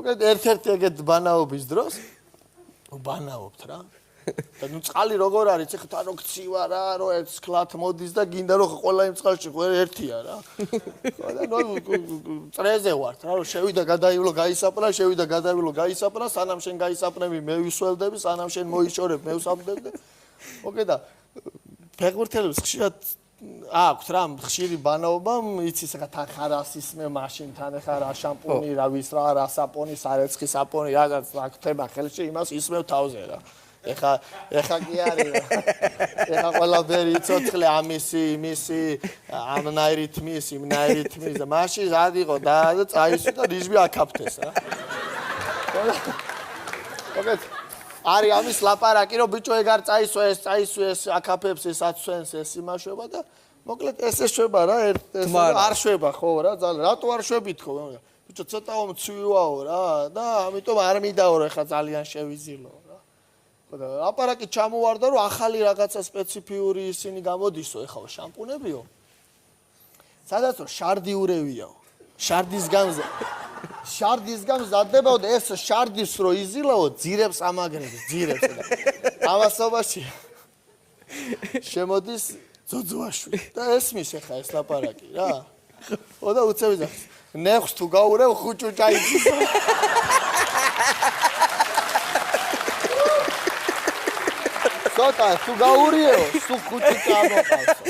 მოკლედ ერთ-ერთი ეგეთ ბანაობის დროს ბანაობთ რა. და ნუ წყალი როგორ არის, ეხლა თან რო ქცივა რა, რომ ეს კლათ მოდის და გინდა რომ ყველა იმ წყალში ერთია რა. ხო და ნუ წრეზე ვართ რა, რომ შევიდა გადაივლო გაისაპრა, შევიდა გადაივლო გაისაპრა, სანამ შენ გაისაპრები მე ვისველდები, სანამ შენ მოიშორებ მე ვსაბდებ და ოკეი და ფეხბურთელებს ხშირად აქვთ რა ხშირი ბანაობა, იცის რა თან ხარასის მე მაშინ თან ხა რა შამპუნი, რა ვის რა საპონი, სარეცხი საპონი, რაღაც აქ ხდება ხელში იმას ისმევ თავზე რა. ეხა კი არის ეხა ყველაფერი ცოცხლე ამისი იმისი ამნაირით მის იმნაირით მის და მაშინ რად იყო და წაისვი და რიჟბი აკაფთეს რა ოკეი არის ამის ლაპარაკი რომ ბიჭო ეგ არ წაისვა ეს აკაფებს ეს აცვენს ეს იმაშვება და მოკლედ ეს შვება რა არ შვება ხო რა ძალიან რატო არ შვებით ხო ბიჭო ცოტა მცვივაო რა და ამიტომ არ მინდაო რომ ეხა ძალიან შევიზილო და აპარაკი ჩამოვარდა რომ ახალი რაღაცა სპეციფიური ისინი გამოდისო ეხლა შამპუნებიო სადაც რომ შარდიურევიაო შარდის გამზადებაო და ეს შარდის რო იზილაო ძირებს ამაგრებს ძირებს და ამასობაში შემოდის ძოძვაშვი და ესმის ეხლა ეს ლაპარაკი რა ხო და უცები ძახს ნეხს თუ გაურევ ხუჭუჭა იცის ცოტა თუ გაურიეო სულ ხუჭუჭა ამოყავსო